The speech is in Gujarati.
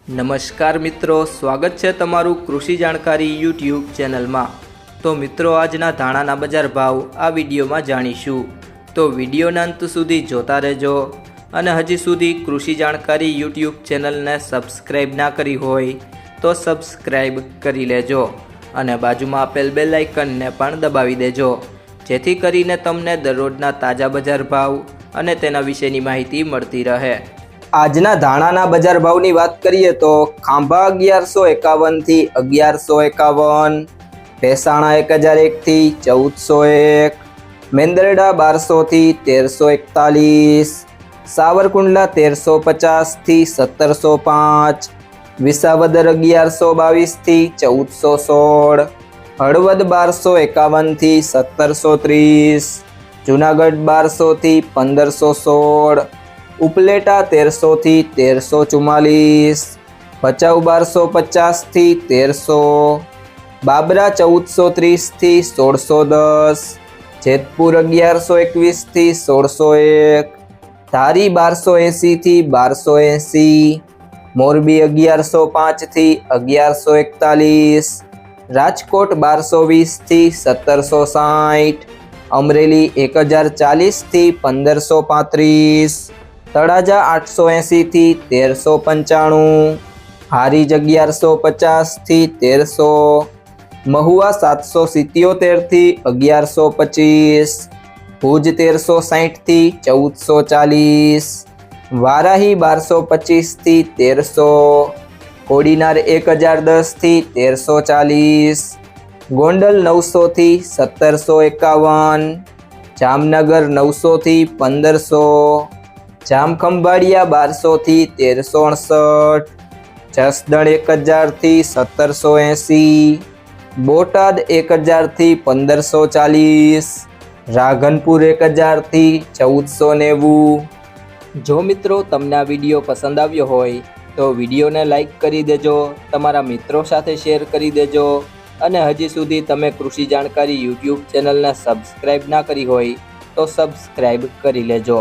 નમસ્કાર મિત્રો, સ્વાગત છે તમારું કૃષિ જાણકારી યુટ્યુબ ચેનલમાં। તો મિત્રો, આજના ધાણાના બજાર ભાવ આ વિડીયોમાં જાણીશું, તો વિડીયોના અંત સુધી જોતા રહેજો। અને હજી સુધી કૃષિ જાણકારી યુટ્યુબ ચેનલને સબસ્ક્રાઈબ ના કરી હોય તો સબસ્ક્રાઈબ કરી લેજો અને બાજુમાં આપેલ બેલ આઇકનને પણ દબાવી દેજો, જેથી કરીને તમને દરરોજના તાજા બજાર ભાવ અને તેના વિશેની માહિતી મળતી રહે। આજના ધાણાના બજાર ભાવની વાત કરીએ તો ખાંભા 1151 થી 1151, ભેસાણા 1001 થી 1401, મેંદરડા 1200 થી 1341, સાવરકુંડલા 1350 થી 1705, વિસાવદર 1122 થી 1416, હળવદ 1251 થી 1730, જુનાગઢ 1200 થી 1516, ઉપલેટા 1300 થી 1344, ભચાઉ 1250 થી 1300, બાબરા 1430 થી 1610, જેતપુર 1121 થી 1601, ધારી 1280 થી 1280, મોરબી 1105 થી 1141, રાજકોટ 1220 થી 1760, અમરેલી 1040 થી 1535, તળાજા 880 થી 1395, હારીજ 1150 થી 1300, મહુવા 777 થી 1125, ભુજ 1360 થી 1440, વારાહી 1225 થી 1300, કોડીનાર 1010 થી 1340, ગોંડલ 900 થી 1751, જામનગર 900 થી 1500, જામખંભાળિયા 1200 થી 1368, જસદણ 1000 થી 1780, બોટાદ 1000 થી 1540, રાધનપુર 1000 થી 1490। જો મિત્રો તમને આ વિડીયો પસંદ આવ્યો હોય તો વિડીયોને લાઈક કરી દેજો, તમારા મિત્રો સાથે શેર કરી દેજો અને હજી સુધી તમે કૃષિ જાણકારી યુટ્યુબ ચેનલને સબસ્ક્રાઈબ ના કરી હોય તો સબસ્ક્રાઈબ કરી લેજો।